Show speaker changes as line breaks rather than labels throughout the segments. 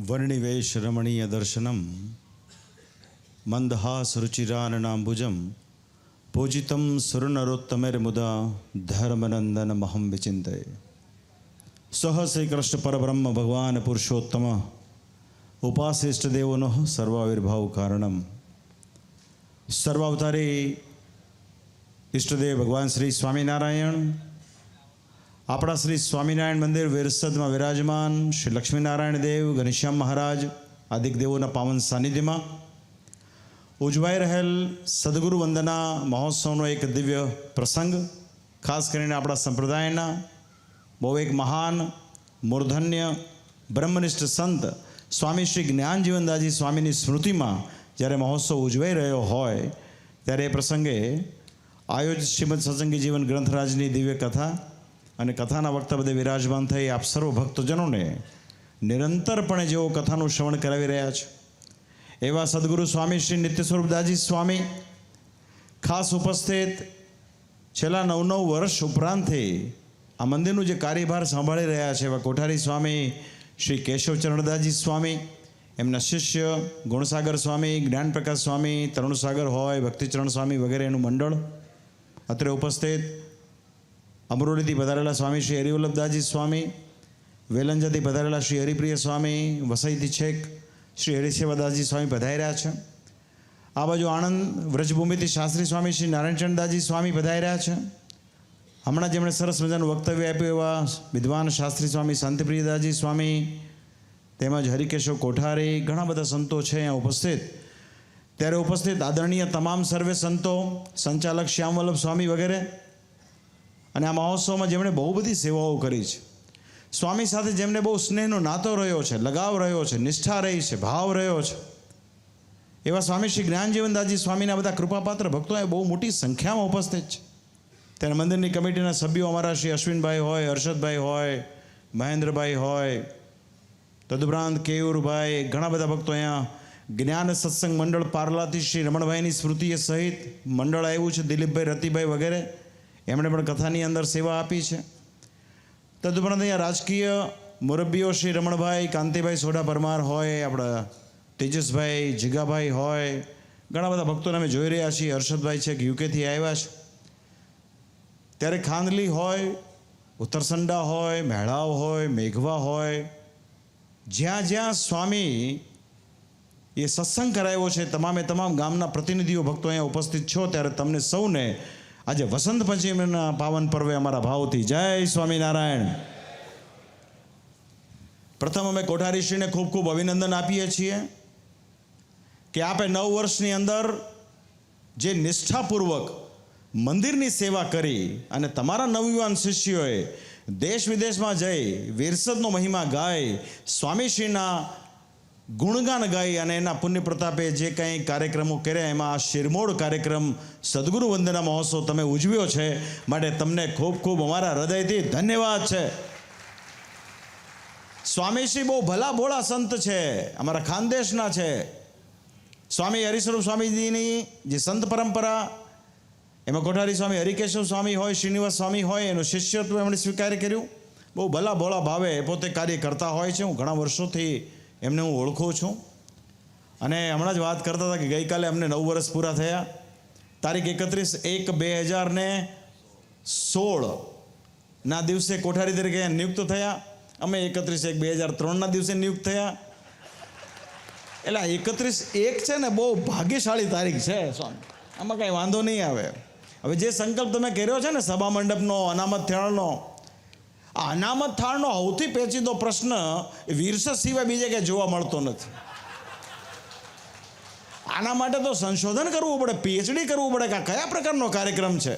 વર્ણિવેશ રમણીય દર્શનમ મંદહાસ રુચિરાનનાંબુજમ પૂજિતમ સુરનરોત્તમેર્મુદા ધર્મનંદન મહમ વિચિંતય. સહ શ્રી કૃષ્ણ પરબ્રહ્મ ભગવાન પુરુષોત્તમ ઉપાસિષ્ટદેવોનો સર્વાવિર્ભાવ કારણમ. સર્વાવતારી ઈષ્ટદેવ ભગવાન શ્રી સ્વામિનારાયણ આપણા શ્રી સ્વામિનારાયણ મંદિર વેરસદમાં વિરાજમાન શ્રી લક્ષ્મીનારાયણ દેવ ઘનશ્યામ મહારાજ આદિક દેવોના પાવન સાનિધ્યમાં ઉજવાઈ રહેલ સદગુરુ વંદના મહોત્સવનો એક દિવ્ય પ્રસંગ, ખાસ કરીને આપણા સંપ્રદાયના બહુ એક મહાન મૂર્ધન્ય બ્રહ્મનિષ્ઠ સંત સ્વામી શ્રી જ્ઞાનજીવનદાસજી સ્વામીની સ્મૃતિમાં જ્યારે મહોત્સવ ઉજવાઈ રહ્યો હોય ત્યારે એ પ્રસંગે આયોજિત શ્રીમદ સત્સંગી જીવન ગ્રંથરાજની દિવ્ય કથા અને કથાના વક્તા બધે વિરાજમાન થઈ આપ સર્વ ભક્તજનોને નિરંતરપણે જેઓ કથાનું શ્રવણ કરાવી રહ્યા છે એવા સદગુરુ સ્વામી શ્રી નિત્ય સ્વરૂપદાસજી સ્વામી ખાસ ઉપસ્થિત છેલ્લા 9 વર્ષ ઉપરાંતથી આ મંદિરનું જે કાર્યભાર સંભાળી રહ્યા છે એવા કોઠારી સ્વામી શ્રી કેશવચરણદાસજી સ્વામી, એમના શિષ્ય ગુણસાગર સ્વામી, જ્ઞાનપ્રકાશ સ્વામી, તરુણસાગર હોય, ભક્તિચરણ સ્વામી વગેરે એનું મંડળ અત્રે ઉપસ્થિત, અમરોલીથી પધારેલા સ્વામી શ્રી હરિવલ્લભદાસજી સ્વામી, વેલંજાથી પધારેલા શ્રી હરિપ્રિય સ્વામી, વસઈથી છેક શ્રી હરિસેવાદાસજી સ્વામી પધાર્યા છે. આ બાજુ આણંદ વ્રજભૂમિથી શાસ્ત્રી સ્વામી શ્રી નારાયણચંદ્રદાસજી સ્વામી પધાર્યા છે. હમણાં જેમણે સરસ મજાનું વક્તવ્ય આપ્યું એવા વિદ્વાન શાસ્ત્રી સ્વામી શાંતિપ્રિયદાસજી સ્વામી, તેમજ હરિકેશવ કોઠારી, ઘણા બધા સંતો છે અહીંયા ઉપસ્થિત. ત્યારે ઉપસ્થિત આદરણીય તમામ સર્વે સંતો, સંચાલક શ્યામવલ્લભ સ્વામી વગેરે, અને આ મહોત્સવમાં જેમણે બહુ બધી સેવાઓ કરી છે, સ્વામી સાથે જેમને બહુ સ્નેહનો નાતો રહ્યો છે, લગાવ રહ્યો છે, નિષ્ઠા રહી છે, ભાવ રહ્યો છે, એવા સ્વામી શ્રી જ્ઞાનજીવનદાસજી સ્વામીના બધા કૃપાપાત્ર ભક્તો એ બહુ મોટી સંખ્યામાં ઉપસ્થિત છે. ત્યારે મંદિરની કમિટીના સભ્યો અમારા શ્રી અશ્વિનભાઈ હોય, હર્ષદભાઈ હોય, મહેન્દ્રભાઈ હોય, તદુપરાંત કેયુરભાઈ, ઘણા બધા ભક્તો અહીંયા જ્ઞાન સત્સંગ મંડળ પાર્લાથી શ્રી રમણભાઈની સ્મૃતિએ સહિત મંડળ આવ્યું છે, દિલીપભાઈ, રતિભાઈ વગેરે, એમણે પણ કથાની અંદર સેવા આપી છે. તદુપરાંત અહીંયા રાજકીય મુરબ્બીઓ શ્રી રમણભાઈ, કાંતિભાઈ સોઢા પરમાર હોય, આપણા તેજસભાઈ, જીગાભાઈ હોય, ઘણા બધા ભક્તોને અમે જોઈ રહ્યા છીએ. હર્ષદભાઈ છે કે યુકેથી આવ્યા છે. ત્યારે ખાંદલી હોય, ઉત્તરસંડા હોય, મહેળાવ હોય, મેઘવા હોય, જ્યાં જ્યાં સ્વામી એ સત્સંગ કરાયો છે તમામે તમામ ગામના પ્રતિનિધિઓ ભક્તો અહીંયા ઉપસ્થિત છો. ત્યારે તમને સૌને આજે વસંત પંચમીના પાવન પર્વે અમારા ભાવથી જય સ્વામિનારાયણ. પ્રથમ અમે કોઠારીશ્રીને ખૂબ ખૂબ અભિનંદન આપીએ છીએ કે આપે 9 વર્ષની અંદર જે નિષ્ઠાપૂર્વક મંદિરની સેવા કરી અને તમારા નવયુવાન શિષ્યોએ દેશ વિદેશમાં જઈ વિરસદનો મહિમા ગાય, સ્વામીશ્રીના ગુણગાન ગાઈ અને એના પુણ્ય પ્રતાપે જે કંઈ કાર્યક્રમો કર્યા એમાં આ શિરમોડ કાર્યક્રમ સદગુરુ વંદના મહોત્સવ તમે ઉજવ્યો છે, માટે તમને ખૂબ ખૂબ અમારા હૃદયથી ધન્યવાદ છે. સ્વામીશ્રી બહુ ભલા ભોળા સંત છે, અમારા ખાનદેશના છે. સ્વામી હરિસ્વરૂપ સ્વામીજીની જે સંત પરંપરા, એમાં કોઠારી સ્વામી હરિકેશવ સ્વામી હોય, શ્રીનિવાસ સ્વામી હોય, એનું શિષ્યત્વ એમણે સ્વીકાર કર્યું. બહુ ભલા ભોળા ભાવે પોતે કાર્ય કરતા હોય છે. હું ઘણા વર્ષોથી એમને હું ઓળખું છું. અને હમણાં જ વાત કરતા હતા કે ગઈકાલે અમને 9 વર્ષ પૂરા થયા. તારીખ 31/1/2016ના દિવસે કોઠારી તરીકે નિયુક્ત થયા. અમે 31/1/2003ના દિવસે નિયુક્ત થયા. એટલે 31/1 છે ને બહુ ભાગ્યશાળી તારીખ છે સ્વામી, આમાં કાંઈ વાંધો નહીં આવે. હવે જે સંકલ્પ તમે કર્યો છે ને સભા મંડપનો, અનામત થાળનો, આ અનામત થાળનો સૌથી પેચીદો પ્રશ્ન વિરસદ સિવાય બીજે ક્યાંય જોવા મળતો નથી. આના માટે તો સંશોધન કરવું પડે, પીએચડી કરવું પડે કે આ કયા પ્રકારનો કાર્યક્રમ છે.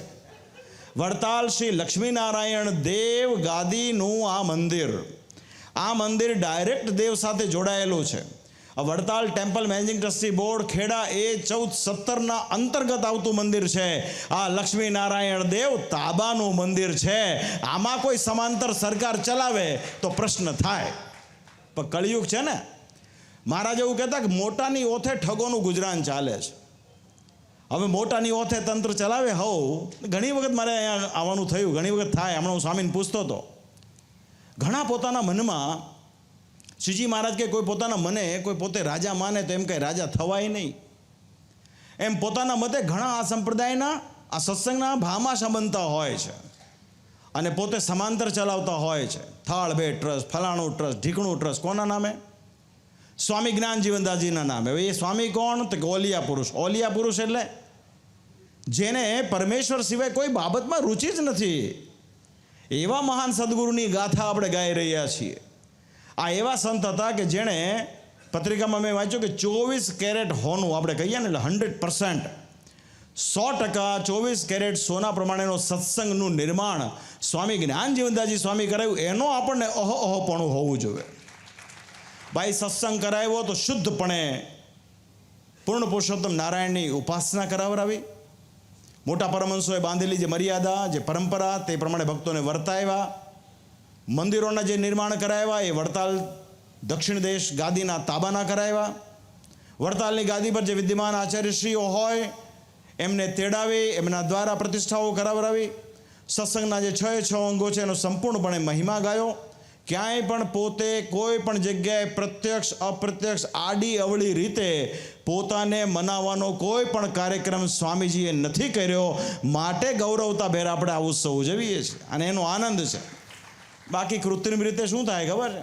વડતાલ શ્રી લક્ષ્મીનારાયણ દેવ ગાદીનું આ મંદિર ડાયરેક્ટ દેવ સાથે જોડાયેલું છે. Vadtal temple managing trustee board Kheda A1417ના અંતર્ગત આવતું મંદિર છે. આ લક્ષ્મીનારાયણ દેવ તાબાનું મંદિર છે. આમાં કોઈ સમાંતર સરકાર ચલાવે તો પ્રશ્ન થાય. પણ કળિયુગ છે ને, મહારાજ એવું કહેતા કે મોટાની ઓથે ઠગોનું ગુજરાન ચાલે છે. હવે મોટાની ઓથે તંત્ર ચલાવે ઘણી વખત મારે અહીંયા આવવાનું થયું, ઘણી વખત થાય. હમણાં હું સ્વામીને પૂછતો હતો, ઘણા પોતાના મનમાં શ્રીજી મહારાજ કે કોઈ પોતાના મને કોઈ પોતે રાજા માને તો એમ કંઈ રાજા થવાય નહીં. એમ પોતાના મતે ઘણા આ સંપ્રદાયના આ સત્સંગના ભામાશા બનતા હોય છે અને પોતે સમાંતર ચલાવતા હોય છે. થાળબેટ ટ્રસ્ટ, ફલાણું ટ્રસ્ટ, ઢીકણું ટ્રસ્ટ. કોના નામે? સ્વામી જ્ઞાનજીવનદાસજીના નામે. હવે એ સ્વામી કોણ? તો કે ઓલિયા પુરુષ. ઓલિયા પુરુષ એટલે જેને પરમેશ્વર સિવાય કોઈ બાબતમાં રુચિ જ નથી. એવા મહાન સદગુરુની ગાથા આપણે ગાઈ રહ્યા છીએ. આ એવા સંત હતા કે જેણે પત્રિકામાં મેં વાંચ્યું કે 24 કેરેટ હોનું આપણે કહીએ ને એટલે 100%, 100% 24 કેરેટ સોના પ્રમાણેનો સત્સંગનું નિર્માણ સ્વામી જ્ઞાનજીવનદાસજી સ્વામી કરાવ્યું. એનો આપણને અહોપણું હોવું જોઈએ. ભાઈ સત્સંગ કરાવ્યો તો શુદ્ધપણે પૂર્ણ પુરુષોત્તમ નારાયણની ઉપાસના કરાવરાવી. મોટા પરમહંસોએ બાંધેલી જે મર્યાદા, જે પરંપરા, તે પ્રમાણે ભક્તોને વર્તાવ્યા. મંદિરોના જે નિર્માણ કરાવ્યા એ વડતાલ દક્ષિણ દેશ ગાદીના તાબાના કરાવ્યા. વડતાલની ગાદી પર જે વિદ્યમાન આચાર્યશ્રીઓ હોય એમને તેડાવી એમના દ્વારા પ્રતિષ્ઠાઓ કરાવરાવી. સત્સંગના જે 6 અંગો છે એનો સંપૂર્ણપણે મહિમા ગાયો. ક્યાંય પણ પોતે કોઈ પણ જગ્યાએ પ્રત્યક્ષ અપ્રત્યક્ષ આડી અવળી રીતે પોતાને મનાવવાનો કોઈ પણ કાર્યક્રમ સ્વામીજીએ નથી કર્યો. માટે ગૌરવતા ભેર આપણે આ ઉત્સવ ઉજવીએ છીએ અને એનો આનંદ છે. બાકી કૃત્રિમ રીતે શું થાય ખબર છે?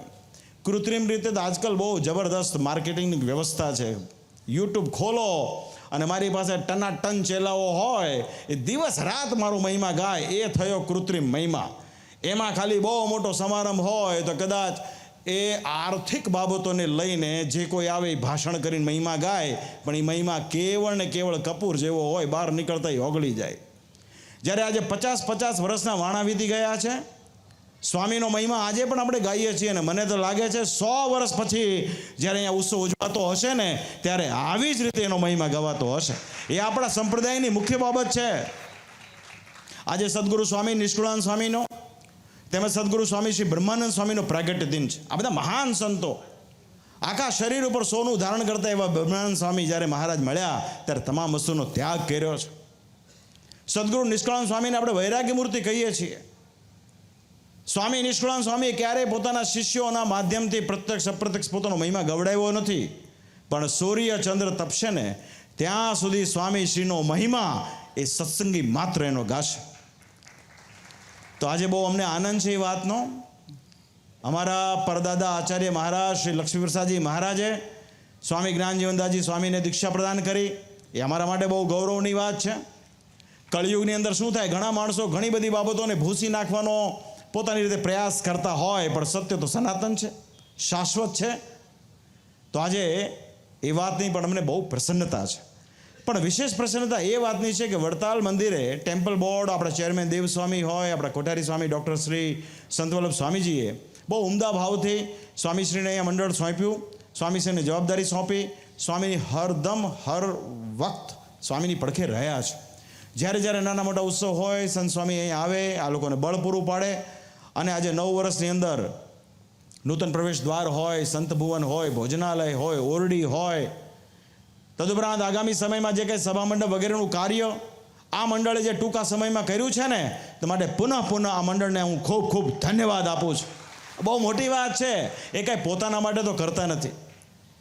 કૃત્રિમ રીતે તો આજકાલ બહુ જબરદસ્ત માર્કેટિંગની વ્યવસ્થા છે. યુટ્યુબ ખોલો અને મારી પાસે ટનાટન ચેલાઓ હોય એ દિવસ રાત મારો મહિમા ગાય. એ થયો કૃત્રિમ મહિમા. એમાં ખાલી બહુ મોટો સમારંભ હોય તો કદાચ એ આર્થિક બાબતોને લઈને જે કોઈ આવે એ ભાષણ કરીને મહિમા ગાય, પણ એ મહિમા કેવળ ને કેવળ કપૂર જેવો હોય, બહાર નીકળતા એ ઓગળી જાય. જ્યારે આજે 50 વર્ષના વાણા વીતી ગયા છે, સ્વામીનો મહિમા આજે પણ આપણે ગાઈએ છીએ અને મને તો લાગે છે 100 વર્ષ પછી જ્યારે અહીંયા ઉત્સવ ઉજવાતો હશે ને ત્યારે આવી જ રીતે એનો મહિમા ગવાતો હશે. એ આપણા સંપ્રદાયની મુખ્ય બાબત છે. આજે સદગુરુ સ્વામી નિષ્કુળાનંદ સ્વામીનો તેમજ સદગુરુ સ્વામી શ્રી બ્રહ્માનંદ સ્વામીનો પ્રાગટ્ય દિન છે. આ બધા મહાન સંતો આખા શરીર ઉપર સોનું ધારણ કરતા એવા બ્રહ્માનંદ સ્વામી જ્યારે મહારાજ મળ્યા ત્યારે તમામ વસ્તુનો ત્યાગ કર્યો છે. સદગુરુ નિષ્કુળાનંદ સ્વામીને આપણે વૈરાગ્ય મૂર્તિ કહીએ છીએ. સ્વામી નિષ્કુળાનંદ સ્વામીએ ક્યારેય પોતાના શિષ્યોના માધ્યમથી પ્રત્યક્ષ અપ્રત્યક્ષ પોતાનો મહિમા ગવડાવ્યો નથી. પણ સૂર્ય ચંદ્ર તપશે ને ત્યાં સુધી સ્વામી શ્રીનો મહિમા એ સત્સંગી માત્ર એનો ગાશે. તો આજે બહુ અમને આનંદ છે એ વાતનો. અમારા પરદાદા આચાર્ય મહારાજ શ્રી લક્ષ્મીપ્રસાદજી મહારાજે સ્વામી જ્ઞાનજીવનદાસજી સ્વામીને દીક્ષા પ્રદાન કરી. એ અમારા માટે બહુ ગૌરવની વાત છે. કળિયુગની અંદર શું થાય, ઘણા માણસો ઘણી બધી બાબતોને ભૂસી નાખવાનો પોતાની રીતે પ્રયાસ કરતા હોય, પણ સત્ય તો સનાતન છે, શાશ્વત છે. તો આજે એ વાતની પણ અમને બહુ પ્રસન્નતા છે. પણ વિશેષ પ્રસન્નતા એ વાતની છે કે વડતાલ મંદિરે ટેમ્પલ બોર્ડ, આપણા ચેરમેન દેવસ્વામી હોય, આપણા કોઠારી સ્વામી ડૉક્ટર શ્રી સંતવલ્લભ સ્વામીજીએ બહુ ઉમદા ભાવથી સ્વામીશ્રીને અહીંયા મંડળ સોંપ્યું, સ્વામીશ્રીને જવાબદારી સોંપી. સ્વામીની હરદમ હર વખત સ્વામીની પડખે રહ્યા છે. જ્યારે જ્યારે નાના મોટા ઉત્સવ હોય સંત સ્વામી અહીં આવે, આ લોકોને બળ પૂરું પાડે. અને આજે 9 વર્ષની અંદર નૂતન પ્રવેશ દ્વાર હોય, સંત ભુવન હોય, ભોજનાલય હોય, ઓરડી હોય, તદુપરાંત આગામી સમયમાં જે કંઈ સભા મંડપ વગેરેનું કાર્ય આ મંડળે જે ટૂંકા સમયમાં કર્યું છે ને, તો માટે પુનઃ આ મંડળને હું ખૂબ ખૂબ ધન્યવાદ આપું છું. બહુ મોટી વાત છે. એ કાંઈ પોતાના માટે તો કરતા નથી.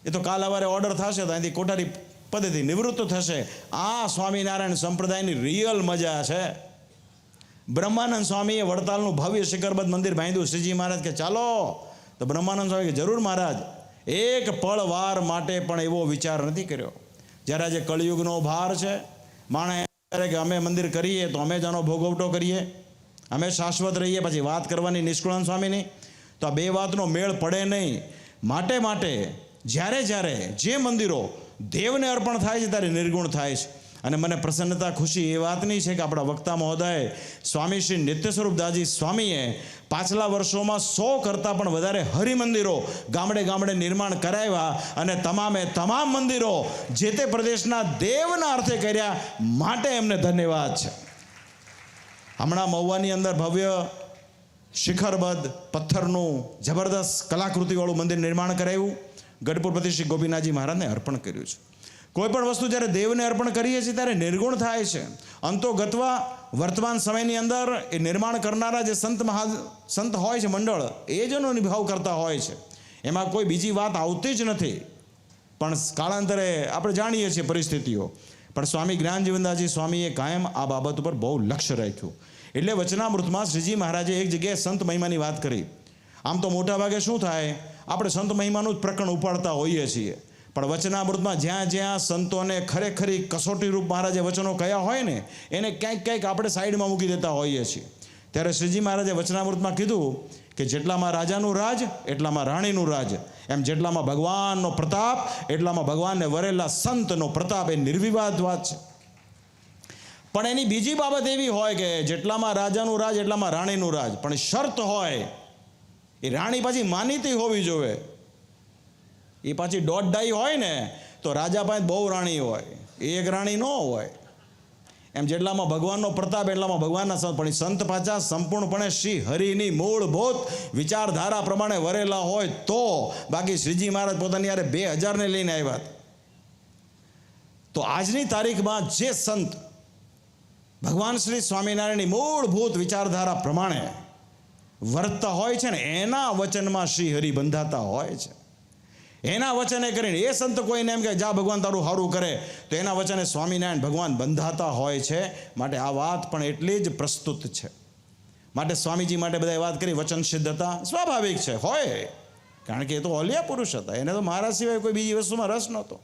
એ તો કાલ સવારે ઓર્ડર થશે તો અહીંથી કોઠારી પદેથી નિવૃત્ત થશે. આ સ્વામિનારાયણ સંપ્રદાયની રિયલ મજા છે. બ્રહ્માનંદ સ્વામીએ વડતાલનું ભવ્ય શિખરબદ્ધ મંદિર બાંધ્યું. શ્રીજી મહારાજ કે ચાલો, તો બ્રહ્માનંદ સ્વામી કે જરૂર મહારાજ. એક પળ વાર માટે પણ એવો વિચાર નથી કર્યો. જ્યારે આજે કળિયુગનો ભાર છે, માણસ કે અમે મંદિર કરીએ તો અમે જ આનો ભોગવટો કરીએ, અમે શાશ્વત રહીએ, પછી વાત કરવાની નિષ્કુળાનંદ સ્વામીની, તો આ બે વાતનો મેળ પડે નહીં. માટે જ્યારે જે મંદિરો દેવને અર્પણ થાય છે ત્યારે નિર્ગુણ થાય છે. અને મને પ્રસન્નતા ખુશી એ વાતની છે કે આપણા વક્તા મહોદય સ્વામી શ્રી નિત્ય સ્વરૂપદાસજી સ્વામીએ પાછલા વર્ષોમાં 100 કરતાં પણ વધારે હરિમંદિરો ગામડે નિર્માણ કરાવ્યા. અને તમામ મંદિરો જે તે પ્રદેશના દેવના અર્થે કર્યા. માટે એમને ધન્યવાદ છે. હમણાં મહુવાની અંદર ભવ્ય શિખરબદ્ધ પથ્થરનું જબરદસ્ત કલાકૃતિવાળું મંદિર નિર્માણ કરાવ્યું. ગઢપુરપતિ શ્રી ગોપીનાથજી મહારાજને અર્પણ કર્યું છે. કોઈ પણ વસ્તુ જ્યારે દેવને અર્પણ કરીએ છીએ ત્યારે નિર્ગુણ થાય છે. અંતો ગત્વા વર્તમાન સમયની અંદર એ નિર્માણ કરનારા જે સંત હોય છે મંડળ, એ જ એનો નિભાવ કરતા હોય છે. એમાં કોઈ બીજી વાત આવતી જ નથી. પણ કાળાંતરે આપણે જાણીએ છીએ પરિસ્થિતિઓ, પણ સ્વામી જ્ઞાનજીવનદાસજી સ્વામીએ કાયમ આ બાબત ઉપર બહુ લક્ષ્ય રાખ્યું. એટલે વચનામૃતમાં શ્રીજી મહારાજે એક જગ્યાએ સંત મહિમાની વાત કરી. આમ તો મોટા ભાગે શું થાય, આપણે સંત મહિમાનું જ પ્રકરણ ઉપાડતા હોઈએ છીએ, પણ વચનામૃતમાં જ્યાં જ્યાં સંતોને ખરેખરી કસોટી રૂપ મહારાજે વચનો કયા હોય ને એને ક્યાંક ક્યાંક આપણે સાઈડમાં મૂકી દેતા હોઈએ છીએ. ત્યારે શ્રીજી મહારાજે વચનામૃતમાં કીધું કે જેટલામાં રાજાનું રાજ એટલામાં રાણીનું રાજ, એમ જેટલામાં ભગવાનનો પ્રતાપ એટલામાં ભગવાનને વરેલા સંતનો પ્રતાપ, એ નિર્વિવાદ વાત છે. પણ એની બીજી બાબત એવી હોય કે જેટલામાં રાજાનું રાજ એટલામાં રાણીનું રાજ, પણ શરત હોય એ રાણી પાછી માનીતી હોવી જોઈએ. એ પાછી દોઢ હોય ને તો રાજા પાસે બહુ રાણી હોય, એક રાણી ન હોય. એમ જેટલામાં ભગવાનનો પ્રતાપ એટલામાં ભગવાનના સંત, પણ સંત પાછા સંપૂર્ણપણે શ્રી હરિની મૂળભૂત વિચારધારા પ્રમાણે વરેલા હોય તો. બાકી શ્રીજી મહારાજ પોતાની યારે 2000 ને લઈને આવ્યા. તો આજની તારીખમાં જે સંત ભગવાન શ્રી સ્વામિનારાયણની મૂળભૂત વિચારધારા પ્રમાણે વર્તતા હોય છે ને એના વચનમાં શ્રી હરિ બંધાતા હોય છે. એના વચને કરીને એ સંત કોઈને એમ કે જા ભગવાન તારું સારું કરે તો એના વચને સ્વામિનારાયણ ભગવાન બંધાતા હોય છે. માટે આ વાત પણ એટલી જ પ્રસ્તુત છે. માટે સ્વામીજી માટે બધાએ વાત કરી વચન સિદ્ધ હતા, સ્વાભાવિક છે હોય, કારણ કે એ તો ઓલિયા પુરુષ હતા, એને તો મહારાજ સિવાય કોઈ બીજી વસ્તુમાં રસ નહોતો.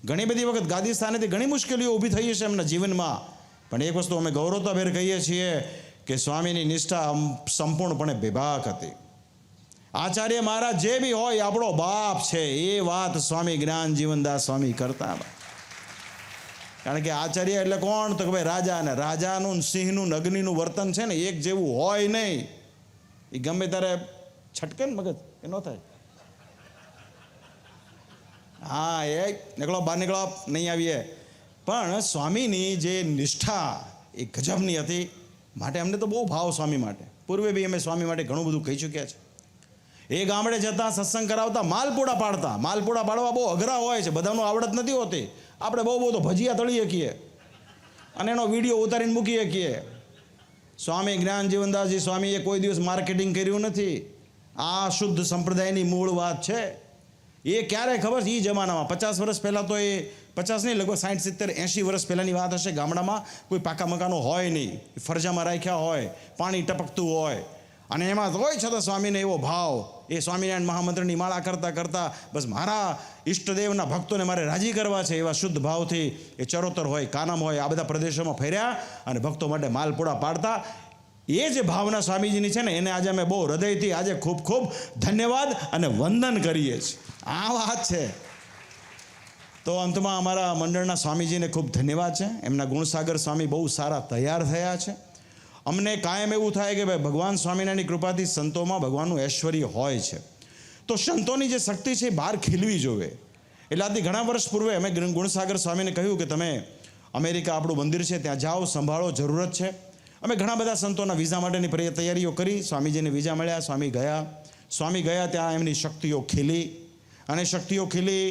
ઘણી બધી વખત ગાદી સ્થાનેથી ઘણી મુશ્કેલીઓ ઊભી થઈ છે એમના જીવનમાં, પણ એક વસ્તુ અમે ગૌરવતાભેર કહીએ છીએ કે સ્વામીની નિષ્ઠા સંપૂર્ણપણે બેબાક હતી. આચાર્ય મહારાજ જે બી હોય આપણો બાપ છે એ વાત સ્વામી જ્ઞાનજીવનદાસ સ્વામી કરતા. કારણ કે આચાર્ય એટલે કોણ, તો કે ભાઈ રાજા, ને રાજાનું સિંહનું અગ્નિનું વર્તન છે ને એક જેવું હોય નહીં. એ ગમે ત્યારે છટકે ને મગજ એ ન થાય. હા એ નીકળો બહાર નીકળો નહીં આવીએ. પણ સ્વામીની જે નિષ્ઠા એ ગજબની હતી. માટે અમને તો બહુ ભાવ સ્વામી માટે. પૂર્વે બી અમે સ્વામી માટે ઘણું બધું કહી ચૂક્યા છે. એ ગામડે જતા સત્સંગ કરાવતા, માલપુડા પાડતા. માલપુડા પાડવા બહુ અઘરા હોય છે, બધાનું આવડત નથી હોતી. આપણે બહુ તો ભજીયા તળી શકીએ અને એનો વિડીયો ઉતારીને મૂકી શકીએ. સ્વામી જ્ઞાનજીવનદાસજી સ્વામીએ કોઈ દિવસ માર્કેટિંગ કર્યું નથી. આ શુદ્ધ સંપ્રદાયની મૂળ વાત છે. એ ક્યારે ખબર છે, એ જમાનામાં 50 વર્ષ પહેલાં, તો એ 50 નહીં, લગભગ 60, 70, 80 વર્ષ પહેલાંની વાત હશે. ગામડામાં કોઈ પાકા મકાનો હોય નહીં, ફરજામાં રાખ્યા હોય, પાણી ટપકતું હોય, અને એમાં હોય છતાં સ્વામીને એવો ભાવ, એ સ્વામિનારાયણ મહામંત્રની માળા કરતાં કરતાં બસ મારા ઈષ્ટદેવના ભક્તોને મારે રાજી કરવા છે એવા શુદ્ધ ભાવથી એ ચરોતર હોય, કાનમ હોય, આ બધા પ્રદેશોમાં ફર્યા અને ભક્તો માટે માલપુડા પાડતા. એ જે ભાવના સ્વામીજીની છે ને એને આજે અમે બહુ હૃદયથી આજે ખૂબ ખૂબ ધન્યવાદ અને વંદન કરીએ છીએ. આ વાત છે. તો અંતમાં અમારા મંડળના સ્વામીજીને ખૂબ ધન્યવાદ છે. એમના ગુણસાગર સ્વામી બહુ સારા તૈયાર થયા છે. અમને કાયમ એવું થાય કે ભાઈ ભગવાન સ્વામિનારાયણની કૃપાથી સંતોમાં ભગવાનનું ઐશ્વર્ય હોય છે, તો સંતોની જે શક્તિ છે એ બહાર ખીલવી જોઈએ. એટલે આજથી ઘણા વર્ષ પૂર્વે અમે ગુણસાગર સ્વામીને કહ્યું કે તમે અમેરિકા આપણું મંદિર છે ત્યાં જાઓ, સંભાળો, જરૂરત છે. અમે ઘણા બધા સંતોના વિઝા માટેની તૈયારીઓ કરી. સ્વામીજીને વિઝા મળ્યા, સ્વામી ગયા ત્યાં એમની શક્તિઓ ખીલી, અને શક્તિઓ ખીલી,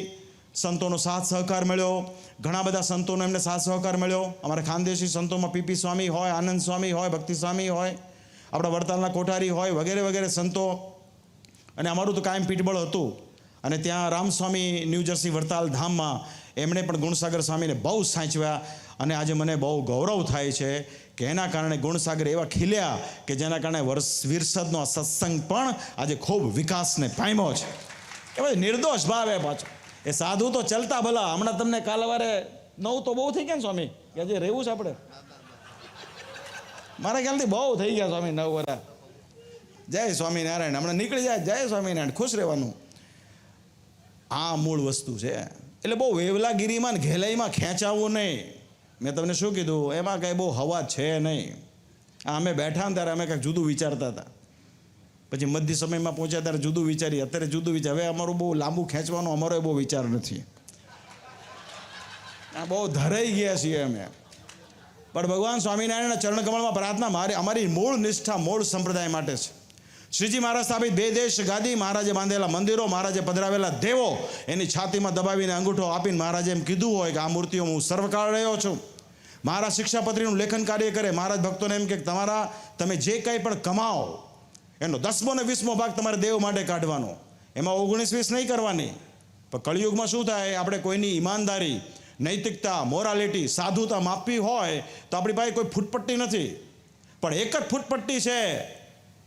સંતોનો સાથ સહકાર મળ્યો. ઘણા બધા સંતોનો એમને સાથ સહકાર મળ્યો. અમારા ખાનદેશી સંતોમાં પીપી સ્વામી હોય, આનંદ સ્વામી હોય, ભક્તિ સ્વામી હોય, આપણા વડતાલના કોઠારી હોય, વગેરે વગેરે સંતો. અને અમારું તો કાયમ પીઠબળ હતું. અને ત્યાં રામસ્વામી ન્યૂજર્સી વડતાલ ધામમાં એમણે પણ ગુણસાગર સ્વામીને બહુ સાચવ્યા. અને આજે મને બહુ ગૌરવ થાય છે કે એના કારણે ગુણસાગર એવા ખીલ્યા કે જેના કારણે વિરસદનો આ સત્સંગ પણ આજે ખૂબ વિકાસને પામ્યો છે. એ બધું નિર્દોષ ભાવે પાછો. એ સાધુ તો ચલતા ભલા. હમણાં તમને કાલવારે 9 તો બહુ થઈ ગયા ને સ્વામી, કે હજી રહેવું છે આપણે? મારા ખ્યાલથી બહુ થઈ ગયા સ્વામી 9 વર્ષ. જય સ્વામિનારાયણ. હમણાં નીકળી જાય, જય સ્વામિનારાયણ, ખુશ રહેવાનું. આ મૂળ વસ્તુ છે. એટલે બહુ વેવલાગીરીમાં ને ઘેલાઈમાં ખેંચાવવું નહીં. મેં તમને શું કીધું, એમાં કાંઈ બહુ હવા છે નહીં. અમે બેઠા ને ત્યારે અમે કાંઈક જુદું વિચારતા હતા, પછી મધ્ય સમયમાં પહોંચ્યા ત્યારે જુદું વિચારીએ, અત્યારે જુદું વિચાર. હવે અમારું બહુ લાંબુ ખેંચવાનો અમારો બહુ વિચાર નથી. આ બહુ ધરાઈ ગયા છીએ અમે. પણ ભગવાન સ્વામિનારાયણના ચરણકમળમાં પ્રાર્થના અમારી મૂળ નિષ્ઠા મૂળ સંપ્રદાય માટે છે. શ્રીજી મહારાજ સ્થાપિત 2 દેશ ગાદી, મહારાજે બાંધેલા મંદિરો, મહારાજે પધરાવેલા દેવો, એની છાતીમાં દબાવીને અંગૂઠો આપીને મહારાજે એમ કીધું હોય કે આ મૂર્તિઓ હું સર્વકાળ રહ્યો છું. મહારાજ શિક્ષાપત્રીનું લેખન કાર્ય કરે. મહારાજ ભક્તોને એમ કે તમે જે કંઈ પણ કમાઓ એનો 10મો ને 20મો ભાગ તમારે દેવ માટે કાઢવાનો. એમાં 19-20 નહીં કરવાની. પણ કળિયુગમાં શું થાય, આપણે કોઈની ઈમાનદારી, નૈતિકતા, મોરાલિટી, સાધુતા માપવી હોય તો આપણી પાસે કોઈ ફૂટપટ્ટી નથી. પણ એક જ ફૂટપટ્ટી છે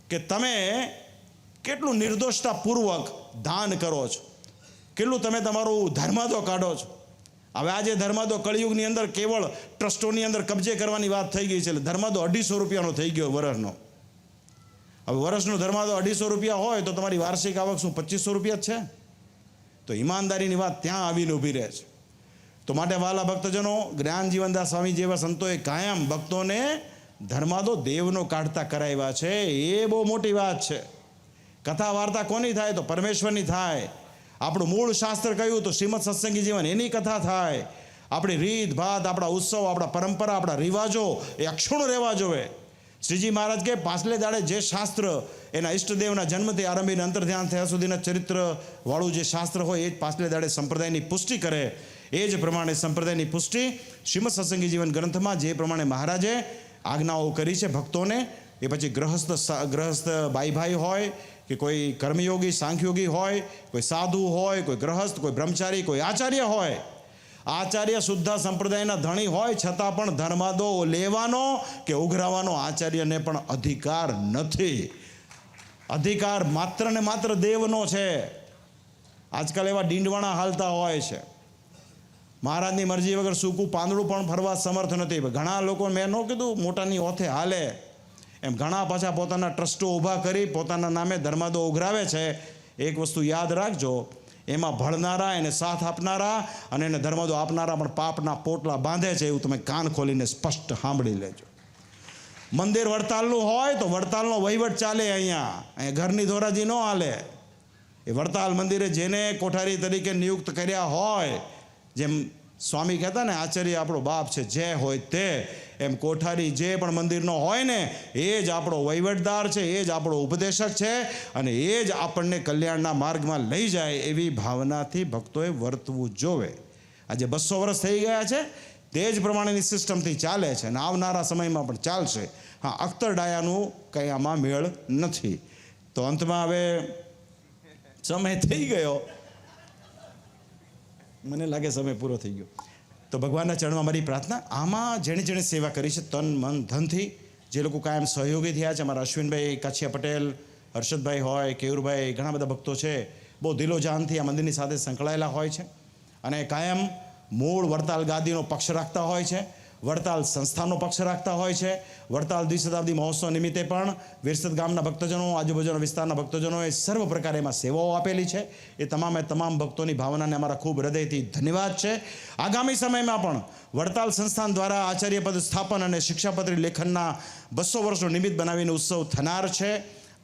કે તમે કેટલું નિર્દોષતાપૂર્વક દાન કરો છો, કેટલું તમે તમારું ધર્માદો કાઢો છો. હવે આજે ધર્માદો કળિયુગની અંદર કેવળ ટ્રસ્ટોની અંદર કબજે કરવાની વાત થઈ ગઈ છે. એટલે ધર્માદો 250 રૂપિયાનો થઈ ગયો વર્ષનો. હવે વર્ષનો ધર્માદો 250 રૂપિયા હોય તો તમારી વાર્ષિક આવક શું 2500 રૂપિયા જ છે? તો ઈમાનદારીની વાત ત્યાં આવીને ઊભી રહે છે. તો માટે વાલા ભક્તજનો, જ્ઞાન જીવનદાસ સ્વામી જેવા સંતોએ કાયમ ભક્તોને ધર્માદો દેવનો કાઢતા કરાવ્યા છે. એ બહુ મોટી વાત છે. કથા વાર્તા કોની થાય? તો પરમેશ્વરની થાય. આપણું મૂળ શાસ્ત્ર કહ્યું તો શ્રીમદ સત્સંગી જીવન, એની કથા થાય. આપણી રીત ભાત, આપણા ઉત્સવ, આપણા પરંપરા, આપણા રિવાજો એ અક્ષુણ્ણ રહેવા જોવે. શ્રીજી મહારાજ કે પાછલે દાડે જે શાસ્ત્ર એના ઈષ્ટદેવના જન્મથી આરંભીને અંતર ધ્યાન થયા સુધીના ચરિત્રવાળું જે શાસ્ત્ર હોય એ જ પાછલે દાડે સંપ્રદાયની પુષ્ટિ કરે. એ જ પ્રમાણે સંપ્રદાયની પુષ્ટિ શ્રીમદ સત્સંગી જીવન ગ્રંથમાં જે પ્રમાણે મહારાજે આજ્ઞાઓ કરી છે ભક્તોને, એ પછી ગ્રહસ્થ ભાઈ હોય કે કોઈ કર્મયોગી સાંખ્યોગી હોય, કોઈ સાધુ હોય, કોઈ ગ્રહસ્થ, કોઈ બ્રહ્મચારી, કોઈ આચાર્ય હોય, આચાર્ય શુદ્ધ સંપ્રદાયના ધણી હોય છતાં પણ ધર્માદો લેવાનો કે ઉઘરાવાનો આચાર્યને પણ અધિકાર નથી. અધિકાર માત્ર ને માત્ર દેવનો છે. આજકાલ એવા ડીંડવાણા હાલતા હોય છે, મહારાજની મરજી વગર સૂકું પાંદડું પણ ફરવા સમર્થ નથી. ઘણા લોકો, મેં ન કીધું મોટાની ઓથે હાલે, એમ ઘણા પાછા પોતાના ટ્રસ્ટો ઊભા કરી પોતાના નામે ધર્માદો ઉઘરાવે છે. એક વસ્તુ યાદ રાખજો, એમાં ભળનારા, એને સાથ આપનારા અને એને ધર્માદો આપનારા પણ પાપના પોટલા બાંધે છે. એવું તમે કાન ખોલીને સ્પષ્ટ સાંભળી લેજો. મંદિર વડતાલનું હોય તો વડતાલનો વહીવટ ચાલે. અહીંયા ઘરની ધોરાજી ન હાલે. એ વડતાલ મંદિરે જેને કોઠારી તરીકે નિયુક્ત કર્યા હોય, જેમ સ્વામી કહેતા ને આચાર્ય આપણો બાપ છે, જે હોય તે, એમ કોઠારી જે પણ મંદિરનો હોય ને એ જ આપણો વહીવટદાર છે, એ જ આપણો ઉપદેશક છે અને એ જ આપણને કલ્યાણના માર્ગમાં લઈ જાય એવી ભાવનાથી ભક્તોએ વર્તવું જોવે. આજે 200 વર્ષ થઈ ગયા છે, તે જ પ્રમાણેની સિસ્ટમથી ચાલે છે અને આવનારા સમયમાં પણ ચાલશે. હા, અખ્તર ડાયાનું કંઈ આમાં મેળ નથી. તો અંતમાં હવે સમય થઈ ગયો, મને લાગે સમય પૂરો થઈ ગયો. તો ભગવાનના ચરણમાં મારી પ્રાર્થના, આમાં જેણે જેણે સેવા કરી છે તન મન ધનથી, જે લોકો કાયમ સહયોગી થયા છે, અમારા અશ્વિનભાઈ, કાછિયા પટેલ, હર્ષદભાઈ હોય, કેયુરભાઈ, ઘણા બધા ભક્તો છે, બહુ દિલોજાનથી આ મંદિરની સાથે સંકળાયેલા હોય છે અને કાયમ મૂળ વડતાલ ગાદીનો પક્ષ રાખતા હોય છે, વડતાલ સંસ્થાનો પક્ષ રાખતા હોય છે. વડતાલ દ્વિશતાબ્દી મહોત્સવ નિમિત્તે પણ વિરસદ ગામના ભક્તજનો, આજુબાજુના વિસ્તારના ભક્તજનોએ સર્વ પ્રકારે એમાં સેવાઓ આપેલી છે. એ તમામ ભક્તોની ભાવનાને અમારા ખૂબ હૃદયથી ધન્યવાદ છે. આગામી સમયમાં પણ વડતાલ સંસ્થાન દ્વારા આચાર્યપદ સ્થાપન અને શિક્ષાપત્રી લેખનના 200 વર્ષનો નિમિત્ત બનાવીને ઉત્સવ થનાર છે.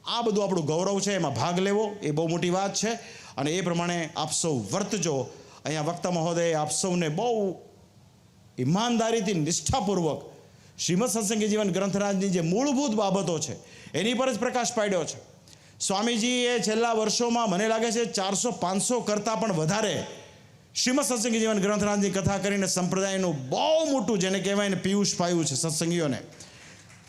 આ બધું આપણું ગૌરવ છે, એમાં ભાગ લેવો એ બહુ મોટી વાત છે અને એ પ્રમાણે આપ સૌ વર્તજો. અહીંયા વક્તા મહોદયે આપ સૌને બહુ ઈમાનદારીથી, નિષ્ઠાપૂર્વક શ્રીમદ સત્સંગી જીવન ગ્રંથરાજની જે મૂળભૂત બાબતો છે એની પર જ પ્રકાશ પાડ્યો છે. સ્વામીજીએ છેલ્લા વર્ષોમાં મને લાગે છે 400-500 કરતાં પણ વધારે શ્રીમદ સત્સંગી જીવન ગ્રંથરાજની કથા કરીને સંપ્રદાયનું બહુ મોટું, જેને કહેવાય ને પિયુષ પાયું છે સત્સંગીઓને.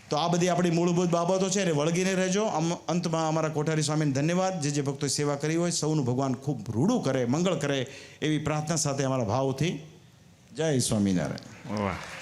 તો આ બધી આપણી મૂળભૂત બાબતો છે, એને વળગીને રહેજો. અંતમાં અમારા કોઠારી સ્વામીને ધન્યવાદ. જે ભક્તોએ સેવા કરી હોય સૌનું ભગવાન ખૂબ રૂડું કરે, મંગળ કરે એવી પ્રાર્થના સાથે અમારા ભાવથી જય સ્વામિનારાયણ.
વાહ.